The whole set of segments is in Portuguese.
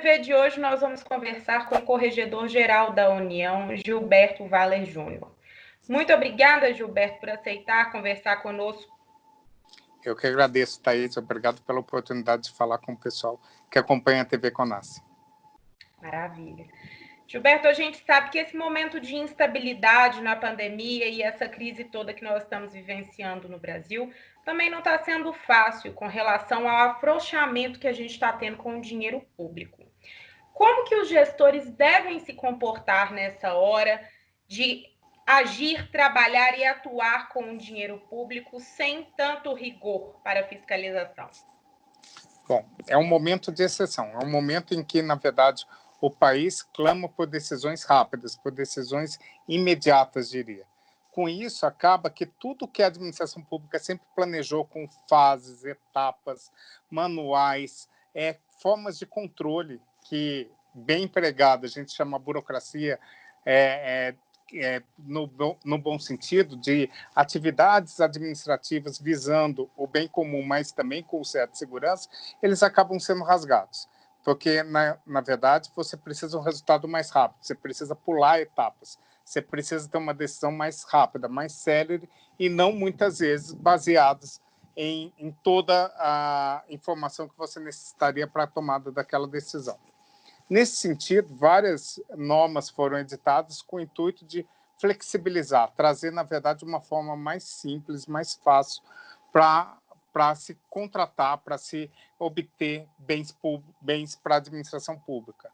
TV de hoje nós vamos conversar com o Corregedor-Geral da União, Gilberto Valer Júnior. Muito obrigada, Gilberto, por aceitar conversar conosco. Eu que agradeço, Thaís. Obrigado pela oportunidade de falar com o pessoal que acompanha a TV Conasce. Maravilha. Gilberto, a gente sabe que esse momento de instabilidade na pandemia e essa crise toda que nós estamos vivenciando no Brasil também não está sendo fácil com relação ao afrouxamento que a gente está tendo com o dinheiro público. Como que os gestores devem se comportar nessa hora de agir, trabalhar e atuar com o dinheiro público sem tanto rigor para a fiscalização? Bom, é um momento de exceção, é um momento em que, na verdade, o país clama por decisões rápidas, por decisões imediatas, diria. Com isso, acaba que tudo que a administração pública sempre planejou com fases, etapas, manuais, formas de controle que, bem empregada, a gente chama burocracia, no bom sentido, de atividades administrativas visando o bem comum, mas também com certa segurança, eles acabam sendo rasgados. Porque, na verdade, você precisa de um resultado mais rápido, você precisa pular etapas, você precisa ter uma decisão mais rápida, mais célere, e não, muitas vezes, baseadas em toda a informação que você necessitaria para a tomada daquela decisão. Nesse sentido, várias normas foram editadas com o intuito de flexibilizar, trazer, na verdade, uma forma mais simples, mais fácil para se contratar, para se obter bens para a administração pública.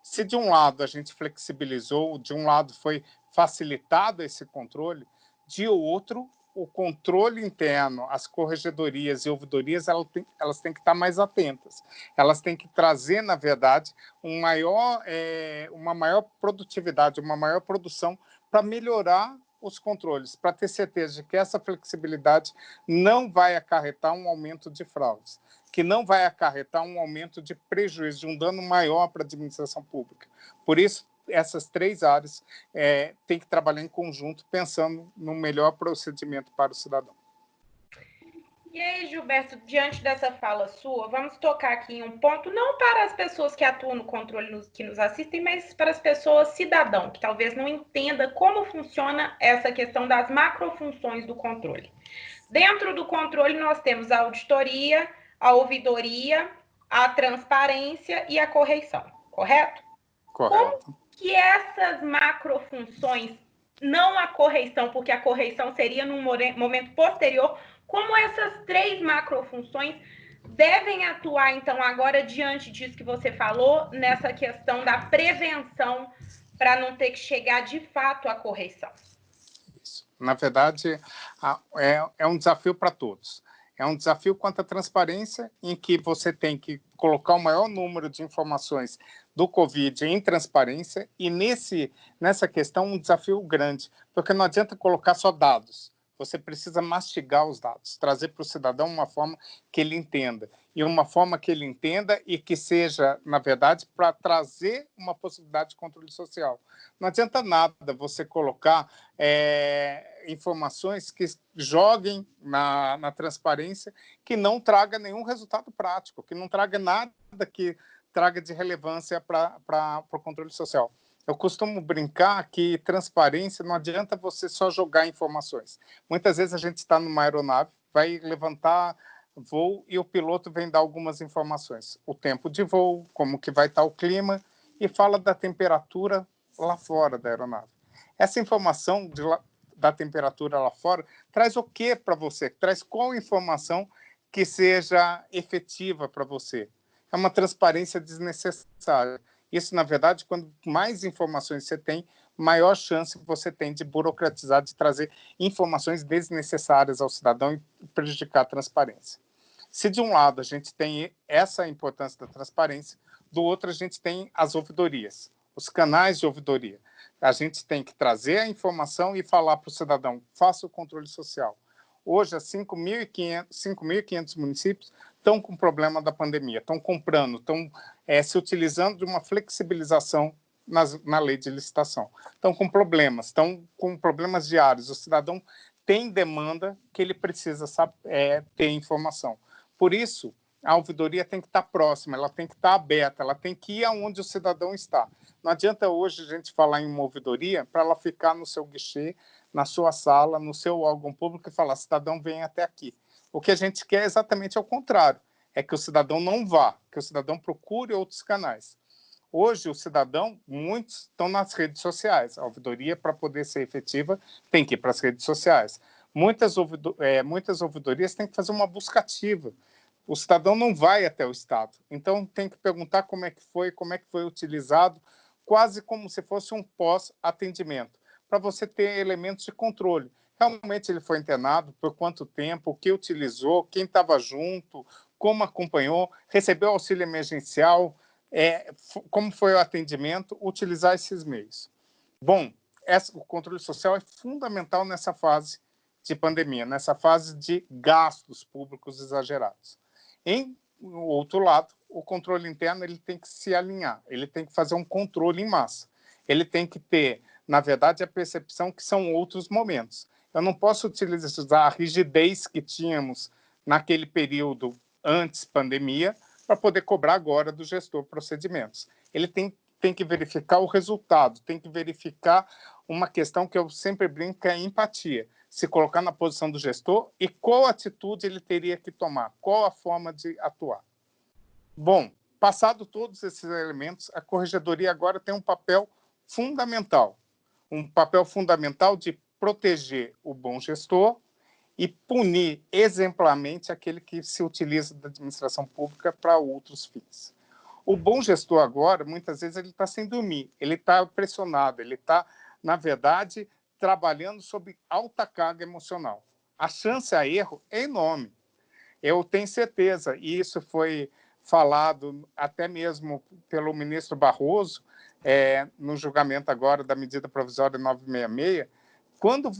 Se de um lado a gente flexibilizou, de um lado foi facilitado esse controle, de outro, o controle interno, as corregedorias e ouvidorias, elas têm que estar mais atentas. Elas têm que trazer, na verdade, uma maior produtividade, uma maior produção para melhorar os controles, para ter certeza de que essa flexibilidade não vai acarretar um aumento de fraudes, que não vai acarretar um aumento de prejuízo, de um dano maior para a administração pública. Por isso, essas três áreas têm que trabalhar em conjunto, pensando no melhor procedimento para o cidadão. E aí, Gilberto, diante dessa fala sua, vamos tocar aqui em um ponto, não para as pessoas que atuam no controle que nos assistem, mas para as pessoas cidadão, que talvez não entenda como funciona essa questão das macrofunções do controle. Dentro do controle, nós temos a auditoria, a ouvidoria, a transparência e a correição, correto? Correto. Como que essas macrofunções, não a correição, porque a correição seria num momento posterior, como essas três macrofunções devem atuar, então, agora, diante disso que você falou, nessa questão da prevenção, para não ter que chegar, de fato, à correição? Isso. Na verdade, é um desafio para todos. É um desafio quanto à transparência, em que você tem que colocar o maior número de informações do Covid em transparência, e nessa questão um desafio grande, porque não adianta colocar só dados. Você precisa mastigar os dados, trazer para o cidadão uma forma que ele entenda. E uma forma que ele entenda e que seja, na verdade, para trazer uma possibilidade de controle social. Não adianta nada você colocar informações que joguem na transparência, que não traga nenhum resultado prático, que não traga nada que traga de relevância para o controle social. Eu costumo brincar que transparência não adianta você só jogar informações. Muitas vezes a gente está numa aeronave, vai levantar voo e o piloto vem dar algumas informações. O tempo de voo, como que vai estar o clima, e fala da temperatura lá fora da aeronave. Essa informação da temperatura lá fora traz o que para você? Traz qual informação que seja efetiva para você? É uma transparência desnecessária. Isso, na verdade, quando mais informações você tem, maior chance você tem de burocratizar, de trazer informações desnecessárias ao cidadão e prejudicar a transparência. Se de um lado a gente tem essa importância da transparência, do outro a gente tem as ouvidorias, os canais de ouvidoria. A gente tem que trazer a informação e falar para o cidadão, faça o controle social. Hoje, 5.500 municípios estão com problema da pandemia, estão comprando, estão se utilizando de uma flexibilização na lei de licitação. Estão com problemas diários. O cidadão tem demanda que ele precisa ter informação. Por isso, a ouvidoria tem que estar próxima, ela tem que estar aberta, ela tem que ir aonde o cidadão está. Não adianta hoje a gente falar em uma ouvidoria para ela ficar no seu guichê, na sua sala, no seu órgão público e falar, cidadão, vem até aqui. O que a gente quer é exatamente ao contrário, é que o cidadão não vá, que o cidadão procure outros canais. Hoje, o cidadão, muitos estão nas redes sociais. A ouvidoria, para poder ser efetiva, tem que ir para as redes sociais. Muitas ouvidorias têm que fazer uma busca ativa. O cidadão não vai até o Estado. Então, tem que perguntar como é que foi utilizado, quase como se fosse um pós-atendimento, para você ter elementos de controle. Realmente ele foi internado, por quanto tempo, o que utilizou, quem estava junto, como acompanhou, recebeu auxílio emergencial, como foi o atendimento, utilizar esses meios. Bom, o controle social é fundamental nessa fase de pandemia, nessa fase de gastos públicos exagerados. Em outro lado, o controle interno ele tem que se alinhar, ele tem que fazer um controle em massa. Ele tem que ter, na verdade, a percepção que são outros momentos. Eu não posso utilizar a rigidez que tínhamos naquele período antes pandemia para poder cobrar agora do gestor procedimentos. Ele tem que verificar o resultado, tem que verificar uma questão que eu sempre brinco, que é a empatia. Se colocar na posição do gestor e qual atitude ele teria que tomar, qual a forma de atuar. Bom, passado todos esses elementos, a corregedoria agora tem um papel fundamental de proteger o bom gestor e punir exemplarmente aquele que se utiliza da administração pública para outros fins. O bom gestor agora, muitas vezes, ele está sem dormir, ele está pressionado, ele está, na verdade, trabalhando sob alta carga emocional. A chance a erro é enorme. Eu tenho certeza, e isso foi falado até mesmo pelo ministro Barroso, no julgamento agora da medida provisória 966, quando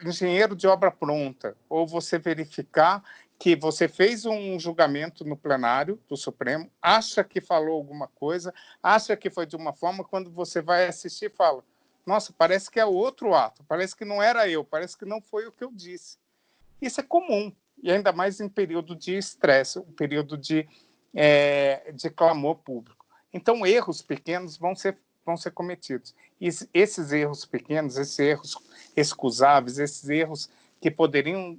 engenheiro de obra pronta, ou você verificar que você fez um julgamento no plenário do Supremo, acha que falou alguma coisa, acha que foi de uma forma, quando você vai assistir, fala, nossa, parece que é outro ato, parece que não era eu, parece que não foi o que eu disse. Isso é comum, e ainda mais em período de estresse, um período de clamor público. Então, erros pequenos vão ser cometidos. E esses erros pequenos, esses erros excusáveis, esses erros que poderiam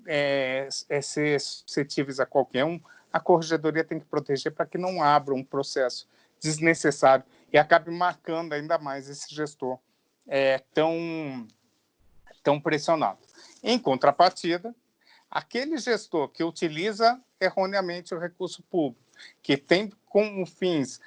ser suscetíveis a qualquer um, a corregedoria tem que proteger para que não abra um processo desnecessário e acabe marcando ainda mais esse gestor tão pressionado. Em contrapartida, aquele gestor que utiliza erroneamente o recurso público, que tem como fins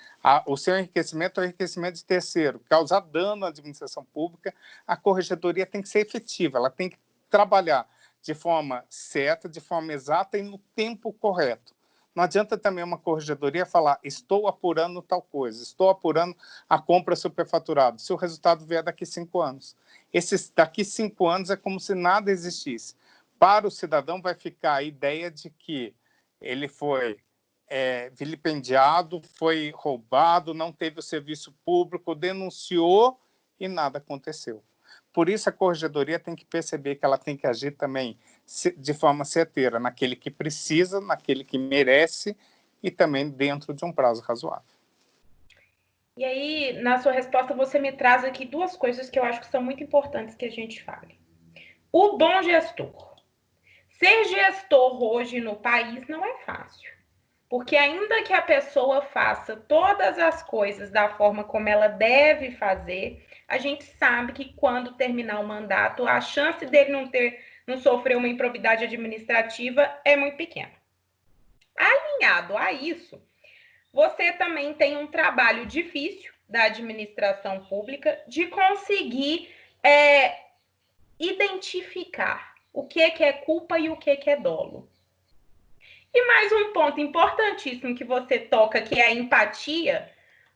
o seu enriquecimento, o enriquecimento de terceiro, causar dano à administração pública, a corregedoria tem que ser efetiva, ela tem que trabalhar de forma certa, de forma exata e no tempo correto. Não adianta também uma corregedoria falar, estou apurando tal coisa, estou apurando a compra superfaturada, se o resultado vier daqui 5 anos. Daqui 5 anos é como se nada existisse. Para o cidadão vai ficar a ideia de que ele foi vilipendiado, foi roubado, não teve o serviço público, denunciou e nada aconteceu. Por isso, a corregedoria tem que perceber que ela tem que agir também de forma certeira, naquele que precisa, naquele que merece e também dentro de um prazo razoável. E aí, na sua resposta, você me traz aqui 2 coisas que eu acho que são muito importantes que a gente fale. O bom gestor. Ser gestor hoje no país não é fácil. Porque ainda que a pessoa faça todas as coisas da forma como ela deve fazer, a gente sabe que quando terminar o mandato, a chance dele não sofrer uma improbidade administrativa é muito pequena. Alinhado a isso, você também tem um trabalho difícil da administração pública de conseguir identificar o que é culpa e o que é dolo. E mais um ponto importantíssimo que você toca, que é a empatia,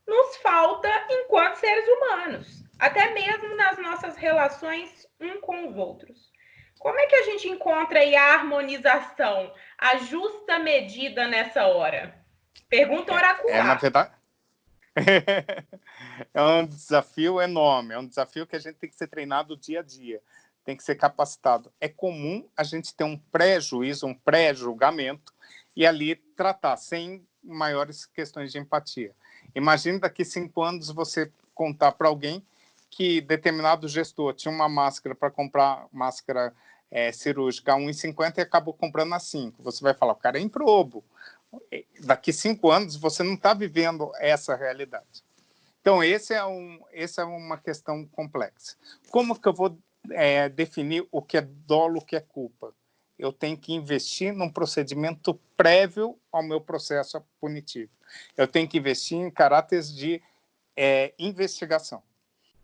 nos falta enquanto seres humanos, até mesmo nas nossas relações um com os outros. Como é que a gente encontra aí a harmonização, a justa medida nessa hora? Pergunta oracular. Na verdade, é um desafio enorme, é um desafio que a gente tem que ser treinado dia a dia, tem que ser capacitado. É comum a gente ter um pré-juízo, um pré-julgamento, e ali tratar, sem maiores questões de empatia. Imagine daqui 5 anos você contar para alguém que determinado gestor tinha uma máscara para comprar, máscara cirúrgica a 1,50 e acabou comprando a 5. Você vai falar, o cara é improbo. Daqui 5 anos você não está vivendo essa realidade. Então, essa é uma questão complexa. Como que eu vou definir o que é dolo, o que é culpa? Eu tenho que investir num procedimento prévio ao meu processo punitivo. Eu tenho que investir em caráteres de investigação.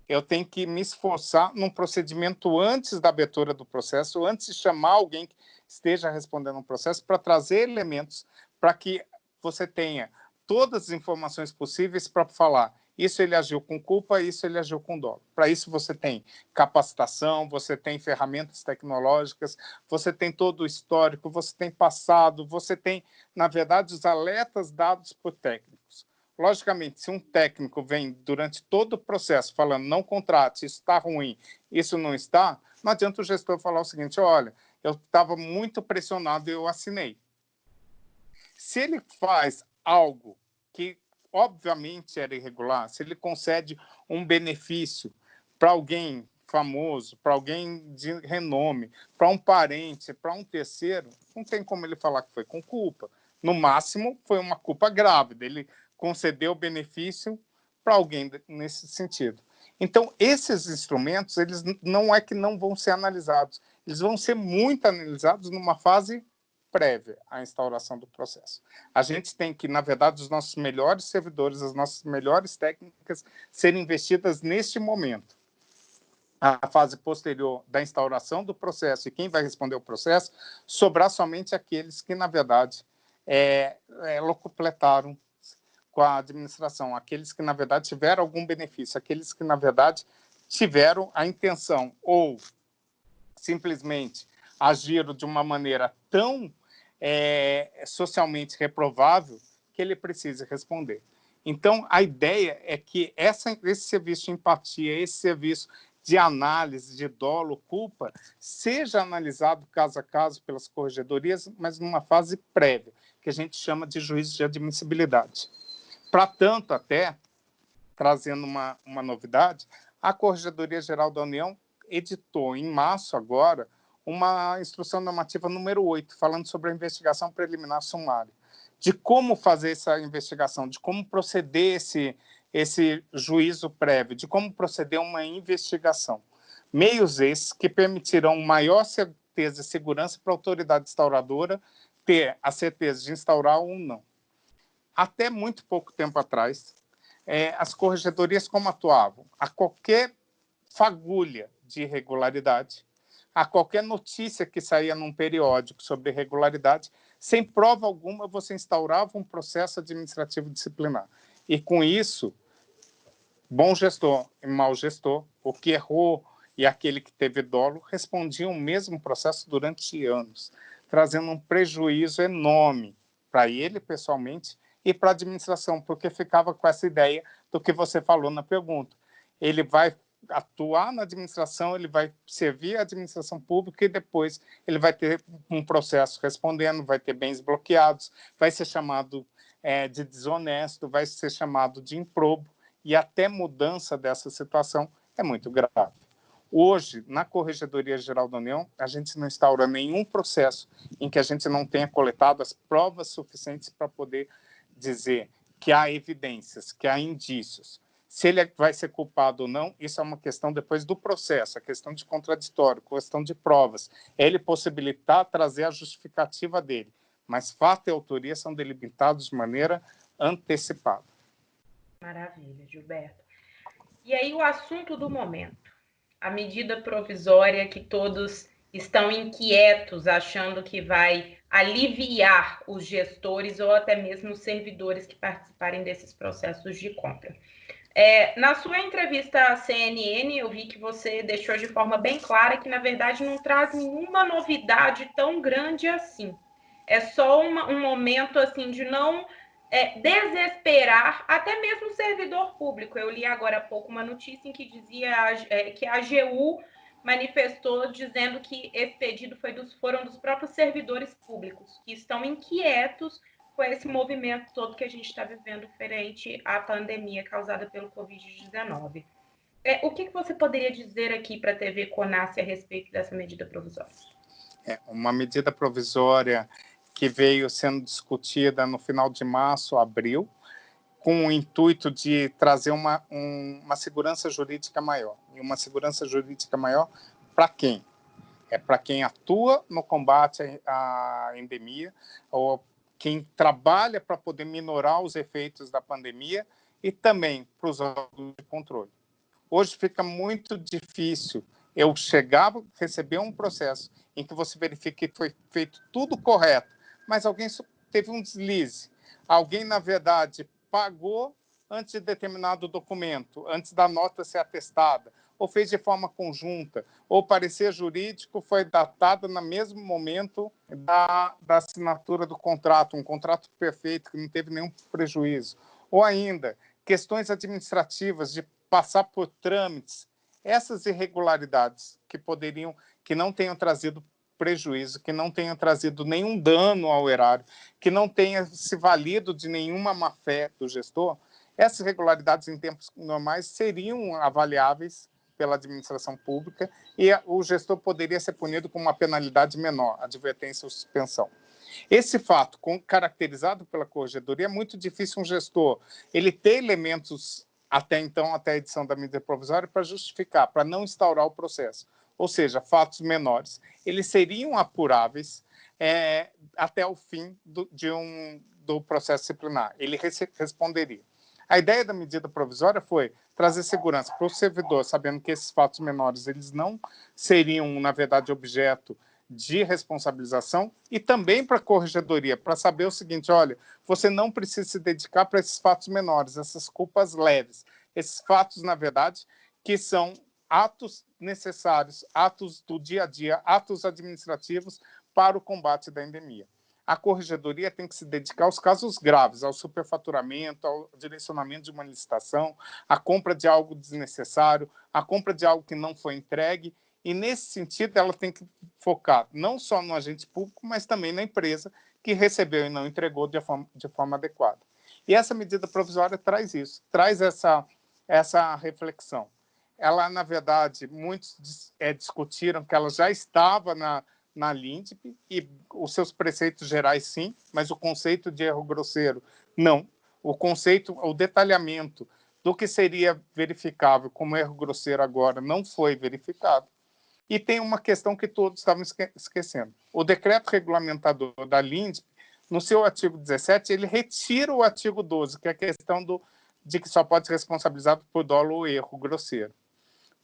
Eu tenho que me esforçar num procedimento antes da abertura do processo, antes de chamar alguém que esteja respondendo um processo, para trazer elementos para que você tenha todas as informações possíveis para falar isso ele agiu com culpa, isso ele agiu com dolo. Para isso você tem capacitação, você tem ferramentas tecnológicas, você tem todo o histórico, você tem passado, você tem, na verdade, os alertas dados por técnicos. Logicamente, se um técnico vem durante todo o processo falando não contrate, isso está ruim, isso não está, não adianta o gestor falar o seguinte, olha, eu estava muito pressionado e eu assinei. Se ele faz algo que obviamente era irregular, se ele concede um benefício para alguém famoso, para alguém de renome, para um parente, para um terceiro, não tem como ele falar que foi com culpa. No máximo, foi uma culpa grave, ele concedeu benefício para alguém nesse sentido. Então, esses instrumentos, eles não é que não vão ser analisados, eles vão ser muito analisados numa fase prévia à instauração do processo. A gente tem que, na verdade, os nossos melhores servidores, as nossas melhores técnicas serem investidas neste momento. A fase posterior da instauração do processo e quem vai responder o processo, sobrar somente aqueles que, na verdade, locupletaram com a administração, aqueles que, na verdade, tiveram algum benefício, aqueles que, na verdade, tiveram a intenção ou simplesmente agiram de uma maneira tão socialmente reprovável que ele precisa responder. Então, a ideia é que esse serviço de empatia, esse serviço de análise de dolo, culpa, seja analisado caso a caso pelas corregedorias, mas numa fase prévia, que a gente chama de juízo de admissibilidade. Para tanto, até, trazendo uma novidade, a Corregedoria Geral da União editou, em março agora, uma instrução normativa número 8, falando sobre a investigação preliminar sumária, de como fazer essa investigação, de como proceder esse juízo prévio, de como proceder uma investigação. Meios esses que permitirão maior certeza e segurança para a autoridade instauradora ter a certeza de instaurar ou não. Até muito pouco tempo atrás, as corregedorias como atuavam? A qualquer fagulha de irregularidade, a qualquer notícia que saía num periódico sobre irregularidade, sem prova alguma, você instaurava um processo administrativo disciplinar. E, com isso, bom gestor e mau gestor, o que errou e aquele que teve dolo, respondiam o mesmo processo durante anos, trazendo um prejuízo enorme para ele, pessoalmente, e para a administração, porque ficava com essa ideia do que você falou na pergunta. Ele vai atuar na administração, ele vai servir a administração pública e depois ele vai ter um processo respondendo, vai ter bens bloqueados, vai ser chamado de desonesto, vai ser chamado de improbo, e até mudança dessa situação é muito grave. Hoje, na Corregedoria Geral da União, a gente não instaura nenhum processo em que a gente não tenha coletado as provas suficientes para poder dizer que há evidências, que há indícios. Se ele vai ser culpado ou não, isso é uma questão depois do processo, a questão de contraditório, questão de provas. É ele possibilitar trazer a justificativa dele, mas fato e autoria são delimitados de maneira antecipada. Maravilha, Gilberto. E aí o assunto do momento, a medida provisória que todos estão inquietos, achando que vai aliviar os gestores ou até mesmo os servidores que participarem desses processos de compra. Na sua entrevista à CNN, eu vi que você deixou de forma bem clara que, na verdade, não traz nenhuma novidade tão grande assim. É só um momento assim de não desesperar até mesmo o servidor público. Eu li agora há pouco uma notícia em que dizia que a AGU manifestou dizendo que esse pedido foram dos próprios servidores públicos, que estão inquietos com esse movimento todo que a gente está vivendo frente à pandemia causada pelo Covid-19. O que você poderia dizer aqui para a TV Conace a respeito dessa medida provisória? Uma medida provisória que veio sendo discutida no final de março, abril, com o intuito de trazer uma segurança jurídica maior. E uma segurança jurídica maior para quem? Para quem atua no combate à endemia, ou quem trabalha para poder minorar os efeitos da pandemia, e também para os órgãos de controle. Hoje fica muito difícil eu chegar, receber um processo em que você verifique que foi feito tudo correto, mas alguém teve um deslize. Alguém, na verdade, pagou antes de determinado documento, antes da nota ser atestada, ou fez de forma conjunta, ou o parecer jurídico foi datado no mesmo momento da assinatura do contrato, um contrato perfeito, que não teve nenhum prejuízo. Ou ainda, questões administrativas de passar por trâmites, essas irregularidades que não tenham trazido prejuízo, que não tenham trazido nenhum dano ao erário, que não tenha se valido de nenhuma má-fé do gestor, essas irregularidades em tempos normais seriam avaliáveis pela administração pública e o gestor poderia ser punido com uma penalidade menor, advertência ou suspensão. Esse fato, caracterizado pela corregedoria, é muito difícil um gestor ele ter elementos até a edição da medida provisória para justificar, para não instaurar o processo. Ou seja, fatos menores, eles seriam apuráveis até o fim do processo disciplinar. Ele responderia. A ideia da medida provisória foi trazer segurança para o servidor, sabendo que esses fatos menores eles não seriam, na verdade, objeto de responsabilização, e também para a corregedoria, para saber o seguinte: olha, você não precisa se dedicar para esses fatos menores, essas culpas leves, esses fatos, na verdade, que são atos necessários, atos do dia a dia, atos administrativos para o combate da endemia. A corregedoria tem que se dedicar aos casos graves, ao superfaturamento, ao direcionamento de uma licitação, à compra de algo desnecessário, à compra de algo que não foi entregue, e, nesse sentido, ela tem que focar não só no agente público, mas também na empresa que recebeu e não entregou de forma adequada. E essa medida provisória traz isso, traz essa reflexão. Ela, na verdade, muitos discutiram que ela já estava na LINDB, e os seus preceitos gerais, sim, mas o conceito de erro grosseiro, não. O detalhamento do que seria verificável como erro grosseiro agora não foi verificado. E tem uma questão que todos estavam esquecendo. O decreto regulamentador da LINDB, no seu artigo 17, ele retira o artigo 12, que é a questão de que só pode ser responsabilizado por dolo ou erro grosseiro.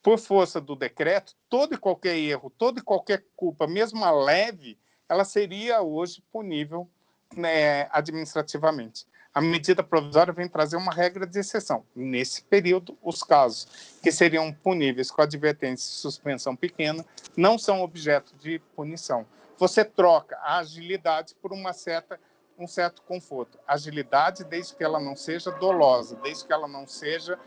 Por força do decreto, todo e qualquer erro, toda e qualquer culpa, mesmo a leve, ela seria hoje punível, né, administrativamente. A medida provisória vem trazer uma regra de exceção. Nesse período, os casos que seriam puníveis com advertência e suspensão pequena não são objeto de punição. Você troca a agilidade por um certo conforto. Agilidade desde que ela não seja dolosa, desde que ela não seja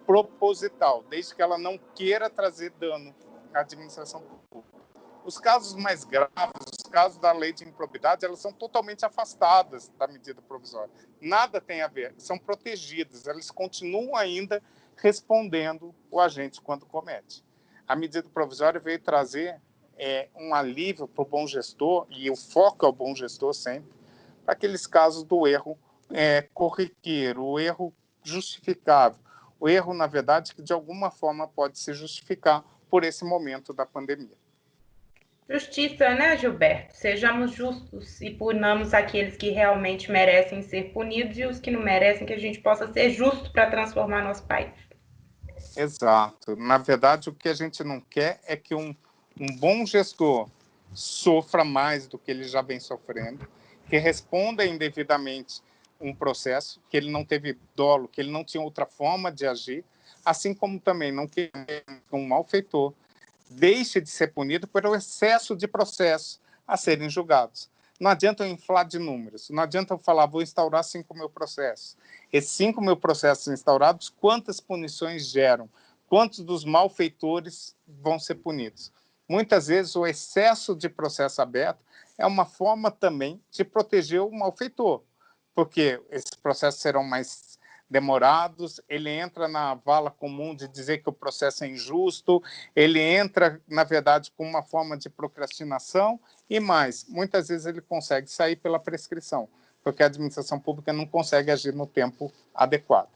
proposital, desde que ela não queira trazer dano à administração pública. Os casos mais graves, os casos da lei de improbidade, elas são totalmente afastadas da medida provisória. Nada tem a ver, são protegidas, elas continuam ainda respondendo o agente quando comete. A medida provisória veio trazer um alívio para o bom gestor, e o foco é o bom gestor sempre, para aqueles casos do erro corriqueiro, o erro justificável, o erro, na verdade, que de alguma forma pode se justificar por esse momento da pandemia. Justiça, né, Gilberto? Sejamos justos e punamos aqueles que realmente merecem ser punidos e os que não merecem, que a gente possa ser justo para transformar nosso país. Exato. Na verdade, o que a gente não quer é que um bom gestor sofra mais do que ele já vem sofrendo, que responda indevidamente um processo, que ele não teve dolo, que ele não tinha outra forma de agir, assim como também não quer que um malfeitor deixe de ser punido pelo excesso de processos a serem julgados. Não adianta eu inflar de números, não adianta eu falar, vou instaurar 5.000 processos. Esses 5.000 processos instaurados, quantas punições geram? quantos dos malfeitores vão ser punidos. Muitas vezes o excesso de processo aberto é uma forma também de proteger o malfeitor, porque esses processos serão mais demorados, ele entra na vala comum de dizer que o processo é injusto, ele entra, na verdade, com uma forma de procrastinação e mais, muitas vezes ele consegue sair pela prescrição, porque a administração pública não consegue agir no tempo adequado.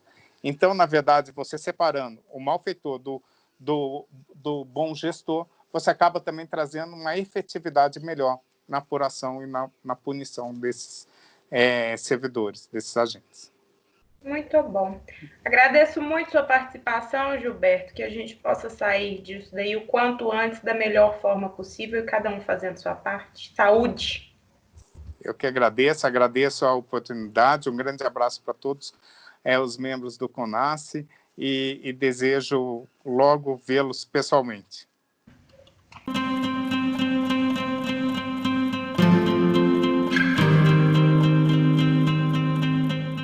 Então, na verdade, você separando o malfeitor do bom gestor, você acaba também trazendo uma efetividade melhor na apuração e na punição desses servidores, desses agentes. Muito bom. Agradeço muito sua participação, Gilberto, que a gente possa sair disso daí o quanto antes, da melhor forma possível, e cada um fazendo sua parte. Saúde! Eu que agradeço a oportunidade, um grande abraço para todos os membros do CONASSE e desejo logo vê-los pessoalmente.